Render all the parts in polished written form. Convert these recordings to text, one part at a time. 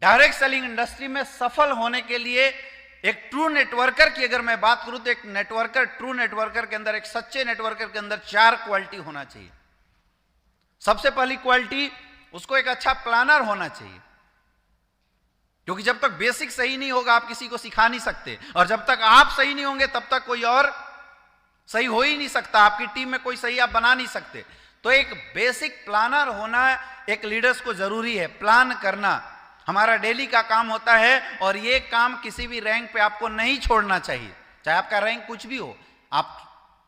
Direct selling industry में सफल होने के लिए एक ट्रू नेटवर्कर की अगर मैं बात करूं तो एक नेटवर्कर, ट्रू नेटवर्कर के अंदर, एक सच्चे नेटवर्कर के अंदर 4 क्वालिटी होना चाहिए। सबसे पहली क्वालिटी, उसको एक अच्छा प्लानर होना चाहिए, क्योंकि जब तक बेसिक सही नहीं होगा आप किसी को सिखा नहीं सकते, और जब तक आप सही नहीं होंगे तब तक कोई और सही हो ही नहीं सकता, आपकी टीम में कोई सही आप बना नहीं सकते। तो एक बेसिक प्लानर होना एक लीडर्स को जरूरी है। प्लान करना हमारा डेली का काम होता है, और ये काम किसी भी रैंक पे आपको नहीं छोड़ना चाहिए, चाहे आपका रैंक कुछ भी हो। आप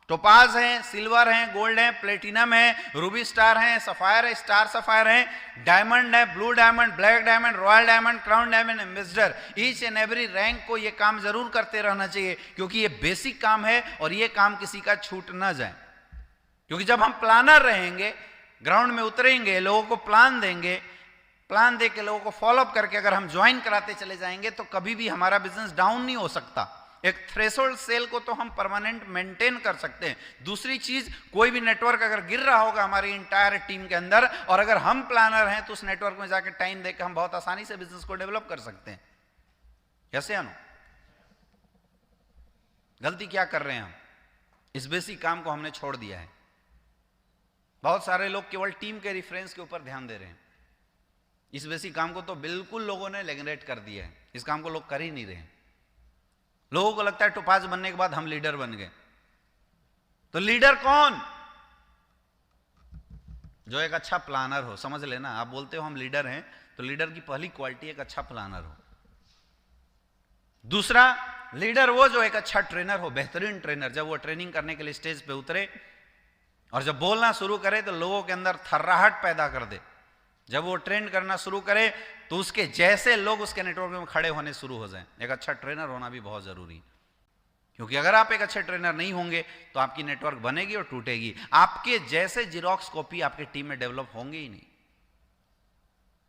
टोपाज हैं, सिल्वर हैं, गोल्ड हैं, प्लेटिनम है, रूबी स्टार हैं, सफायर है, स्टार सफायर हैं, डायमंड है, blue diamond, black diamond, royal diamond, crown diamond, ambassador, each and every rank को ये काम जरूर करते रहना चाहिए, क्योंकि ये बेसिक काम है और ये काम किसी का छूट ना जाए। क्योंकि जब हम प्लानर रहेंगे, ग्राउंड में उतरेंगे, लोगों को प्लान देंगे, प्लान दे के लोगों को फॉलोअप करके अगर हम ज्वाइन कराते चले जाएंगे तो कभी भी हमारा बिजनेस डाउन नहीं हो सकता। एक थ्रेशोल्ड सेल को तो हम परमानेंट मेंटेन कर सकते हैं। दूसरी चीज, कोई भी नेटवर्क अगर गिर रहा होगा हमारी इंटायर टीम के अंदर, और अगर हम प्लानर हैं तो उस नेटवर्क में जाकर टाइम देकर हम बहुत आसानी से बिजनेस को डेवलप कर सकते हैं। कैसे अनु? गलती क्या कर रहे हैं हम? इस बेसिक काम को हमने छोड़ दिया है। बहुत सारे लोग केवल टीम के रेफरेंस के ऊपर ध्यान दे रहे हैं। इस बेसिक काम को तो बिल्कुल लोगों ने नेग्लेक्ट कर दिया है। इस काम को लोग कर ही नहीं रहे हैं। लोगों को लगता है टोपाज बनने के बाद हम लीडर बन गए। तो लीडर कौन? जो एक अच्छा प्लानर हो। समझ लेना, आप बोलते हो हम लीडर हैं, तो लीडर की पहली क्वालिटी एक अच्छा प्लानर हो। दूसरा, लीडर वो जो एक अच्छा ट्रेनर हो, बेहतरीन ट्रेनर। जब वो ट्रेनिंग करने के लिए स्टेज पे उतरे और जब बोलना शुरू करे तो लोगों के अंदर थर्राहट पैदा कर दे। जब वो ट्रेन करना शुरू करे तो उसके जैसे लोग उसके नेटवर्क में खड़े होने शुरू हो जाएं। एक अच्छा ट्रेनर होना भी बहुत जरूरी है, क्योंकि अगर आप एक अच्छे ट्रेनर नहीं होंगे तो आपकी नेटवर्क बनेगी और टूटेगी। आपके जैसे जिरोक्स कॉपी आपकी टीम में डेवलप होंगे ही नहीं।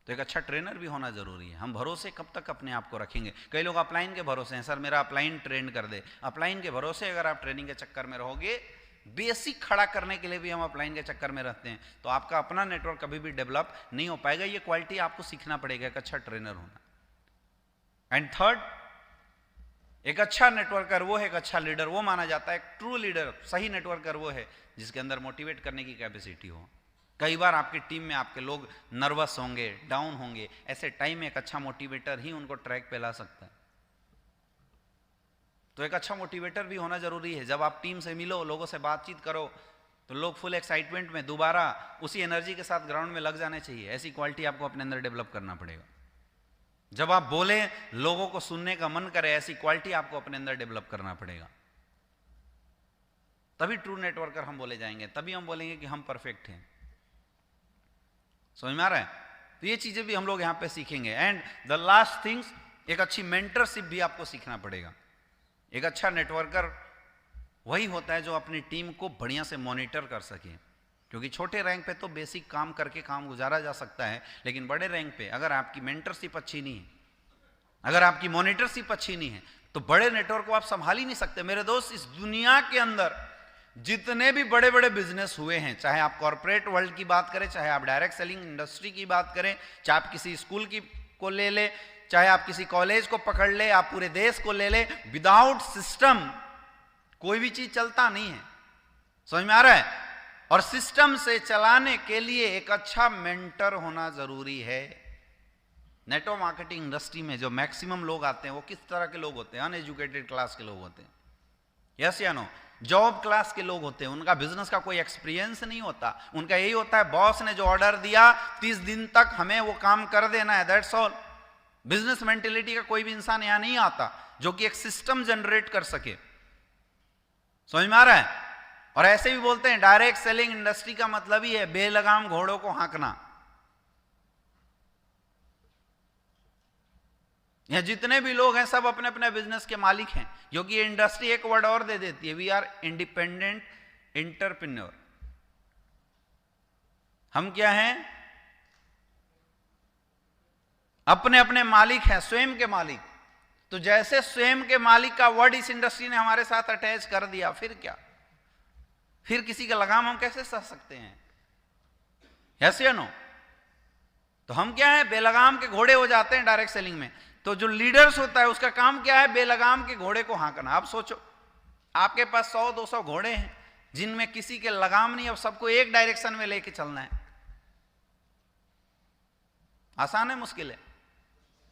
तो एक अच्छा ट्रेनर भी होना जरूरी है। हम भरोसे कब तक अपने आप को रखेंगे? कई लोग अपलाइन के भरोसे हैं, सर मेरा अपलाइन ट्रेन कर दे। अपलाइन के भरोसे अगर आप ट्रेनिंग के चक्कर में रहोगे, बेसिक खड़ा करने के लिए भी हम अपलाइन के चक्कर में रहते हैं, तो आपका अपना नेटवर्क कभी भी डेवलप नहीं हो पाएगा। ये क्वालिटी आपको सीखना पड़ेगा, एक अच्छा ट्रेनर होना। एंड थर्ड, एक अच्छा नेटवर्कर वो है, एक अच्छा लीडर वो माना जाता है। एक ट्रू लीडर, सही नेटवर्कर वो है जिसके अंदर मोटिवेट करने की कैपेसिटी हो। कई बार आपकी टीम में आपके लोग नर्वस होंगे, डाउन होंगे, ऐसे टाइम में एक अच्छा मोटिवेटर ही उनको ट्रैक पे ला सकता है। तो एक अच्छा मोटिवेटर भी होना जरूरी है। जब आप टीम से मिलो, लोगों से बातचीत करो, तो लोग फुल एक्साइटमेंट में दोबारा उसी एनर्जी के साथ ग्राउंड में लग जाने चाहिए। ऐसी क्वालिटी आपको अपने अंदर डेवलप करना पड़ेगा। जब आप बोले, लोगों को सुनने का मन करे, ऐसी क्वालिटी आपको अपने अंदर डेवलप करना पड़ेगा। तभी ट्रू नेटवर्कर हम बोले जाएंगे, तभी हम बोलेंगे कि हम परफेक्ट हैं। समझ में आ रहा है? तो ये चीजें भी हम लोग यहां पे सीखेंगे। एंड द लास्ट थिंग्स, एक अच्छी मेंटरशिप भी आपको सीखना पड़ेगा। एक अच्छा नेटवर्कर वही होता है जो अपनी टीम को बढ़िया से मॉनिटर कर सके, क्योंकि छोटे रैंक पे तो बेसिक काम करके काम गुजारा जा सकता है, लेकिन बड़े रैंक पे अगर आपकी मेंटरशिप अच्छी नहीं है, अगर आपकी मॉनिटरशिप अच्छी नहीं है, तो बड़े नेटवर्क को आप संभाल ही नहीं सकते। मेरे दोस्त, इस दुनिया के अंदर जितने भी बड़े बड़े बिजनेस हुए हैं, चाहे आप कॉर्पोरेट वर्ल्ड की बात करें, चाहे आप डायरेक्ट सेलिंग इंडस्ट्री की बात करें, चाहे आप किसी स्कूल की को ले ले, चाहे आप किसी कॉलेज को पकड़ ले, आप पूरे देश को ले ले, विदाउट सिस्टम कोई भी चीज चलता नहीं है। समझ में आ रहा है? और सिस्टम से चलाने के लिए एक अच्छा मेंटर होना जरूरी है। नेटवर्क मार्केटिंग इंडस्ट्री में जो मैक्सिमम लोग आते हैं वो किस तरह के लोग होते हैं? अनएजुकेटेड क्लास के लोग होते हैं। यस या नो? जॉब क्लास के लोग होते हैं। उनका बिजनेस का कोई एक्सपीरियंस नहीं होता। उनका यही होता है, बॉस ने जो ऑर्डर दिया 30 दिन तक हमें वो काम कर देना है, दैट्स ऑल। बिजनेस मेंटेलिटी का कोई भी इंसान यहां नहीं आता जो कि एक सिस्टम जनरेट कर सके। समझ में आ रहा है? और ऐसे भी बोलते हैं डायरेक्ट सेलिंग इंडस्ट्री का मतलब ही है बेलगाम घोड़ों को हाँकना। यह जितने भी लोग हैं सब अपने अपने बिजनेस के मालिक हैं, क्योंकि ये इंडस्ट्री एक वर्ड और दे देती है, वी आर इंडिपेंडेंट एंटरप्रेन्योर। हम क्या हैं? अपने अपने मालिक हैं, स्वयं के मालिक। तो जैसे स्वयं के मालिक का वर्ड इस इंडस्ट्री ने हमारे साथ अटैच कर दिया, फिर क्या? फिर किसी का लगाम हम कैसे सह सकते हैं? यस या नो? तो हम क्या है, बेलगाम के घोड़े हो जाते हैं डायरेक्ट सेलिंग में। तो जो लीडर्स होता है उसका काम क्या है, बेलगाम के घोड़े को हाँकना। आप सोचो आपके पास 100-200 घोड़े हैं जिनमें किसी के लगाम नहीं, अब सबको एक डायरेक्शन में लेके चलना है। आसान है, मुश्किल है?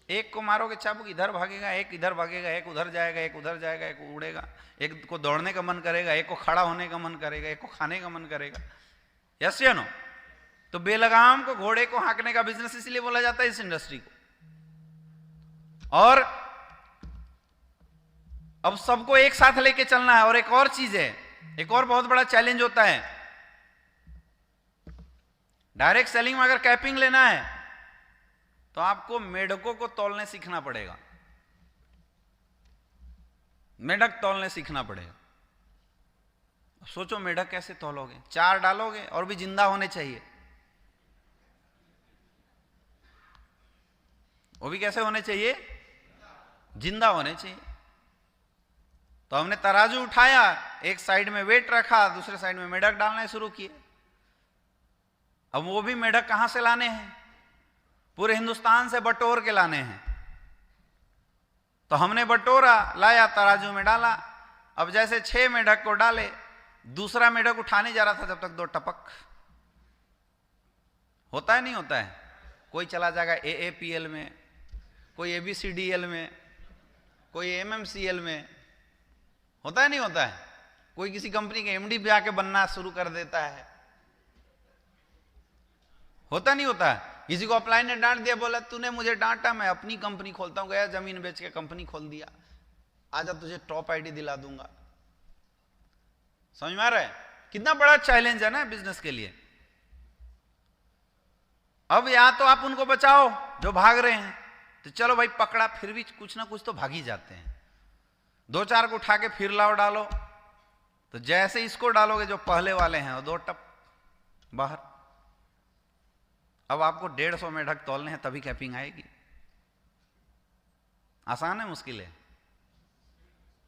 एक को मारोगे चाबुक, इधर भागेगा, एक इधर भागेगा, एक उधर जाएगा, एक उधर जाएगा, एक उड़ेगा, एक को दौड़ने का मन करेगा, एक को खड़ा होने का मन करेगा, एक को खाने का मन करेगा। यस या नो? तो बेलगाम को घोड़े को हाँकने का बिजनेस इसलिए बोला जाता है इस इंडस्ट्री को। और अब सबको एक साथ लेके चलना है। और एक और चीज है, एक और बहुत बड़ा चैलेंज होता है डायरेक्ट सेलिंग में। अगर कैपिंग लेना है तो आपको मेढकों को तौलने सीखना पड़ेगा, मेढक तौलने सीखना पड़ेगा। सोचो मेढक कैसे तौलोगे? 4 डालोगे और भी जिंदा होने चाहिए। वो भी कैसे होने चाहिए? जिंदा होने चाहिए। तो हमने तराजू उठाया, एक साइड में वेट रखा, दूसरे साइड में मेढक डालने शुरू किए। अब वो भी मेढक कहां से लाने हैं? पूरे हिंदुस्तान से बटोर के लाने हैं। तो हमने बटोरा, लाया, तराजू में डाला। अब जैसे 6 मेढक को डाले, दूसरा मेढक उठाने जा रहा था, जब तक 2 टपक। होता है नहीं होता है? कोई चला जाएगा AAPL में, कोई ABCDL में, कोई MMCL में। होता है नहीं होता है? कोई किसी कंपनी के MD भी आके बनना शुरू कर देता है। होता नहीं होता है? किसी को अपलाइन ने डांट दिया, बोला तूने मुझे डांटा, मैं अपनी कंपनी खोलता हूं। गया जमीन बेच के कंपनी खोल दिया, आजा तुझे टॉप ID दिला दूंगा। समझ में आ रहा है? कितना बड़ा चैलेंज है ना बिजनेस के लिए। अब या तो आप उनको बचाओ जो भाग रहे हैं, तो चलो भाई पकड़ा, फिर भी कुछ ना कुछ तो भाग ही जाते हैं। 2-4 को उठा के फिर लाओ डालो। तो जैसे इसको डालोगे जो पहले वाले हैं, वो 2 टप बाहर। अब आपको 150 मेढक तौलने हैं, तभी कैपिंग आएगी। आसान है, मुश्किल है?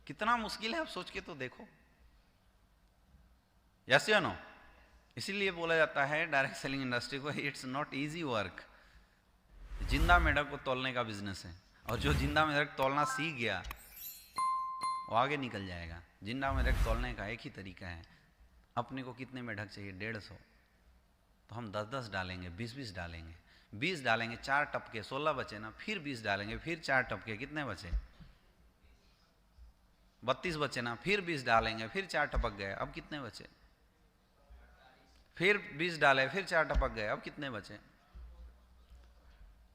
कितना मुश्किल है, आप सोच के तो देखो। यस या नो? इसीलिए बोला जाता है डायरेक्ट सेलिंग इंडस्ट्री को, इट्स नॉट इजी वर्क। जिंदा मेढक को तौलने का बिजनेस है। और जो जिंदा मेढक तौलना सीख गया वो आगे निकल जाएगा। जिंदा मेढक तौलने का एक ही तरीका है। अपने को कितने मेढक चाहिए? 150। तो हम 10-10 डालेंगे, 20-20 डालेंगे, 20 डालेंगे, 4 टपके, 16 बचे ना, फिर 20 डालेंगे, फिर 4 टपके, कितने बचे? 32 बचे ना, फिर 20 डालेंगे, फिर 4 टपक गए, अब कितने बचे? फिर 20 डाले, फिर 4 टपक गए, अब कितने बचे?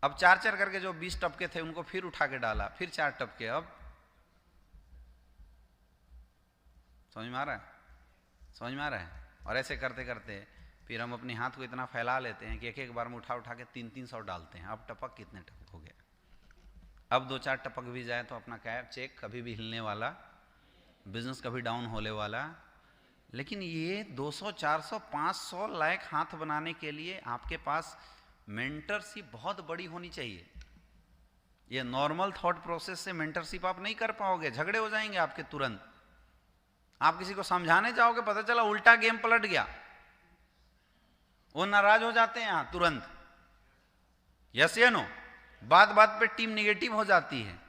अब 4-4 करके जो 20 टपके थे उनको फिर उठा के डाला, फिर 4 टपके। अब समझ में आ रहा है? समझ में आ रहा है? और ऐसे करते करते फिर हम अपने हाथ को इतना फैला लेते हैं कि एक बार में उठा उठा के 300-300 डालते हैं। अब टपक कितने टपक हो गया? अब 2-4 टपक भी जाए तो अपना कैप चेक, कभी भी हिलने वाला बिजनेस, कभी डाउन होने वाला। लेकिन ये 200, 400, 500 लाख हाथ बनाने के लिए आपके पास मेंटरशिप बहुत बड़ी होनी चाहिए। ये नॉर्मल थॉट प्रोसेस से मेंटरशिप आप नहीं कर पाओगे, झगड़े हो जाएंगे आपके तुरंत। आप किसी को समझाने जाओगे, पता चला उल्टा गेम पलट गया, वो नाराज हो जाते हैं यहां तुरंत। यस या नो? बात बात पे टीम निगेटिव हो जाती है।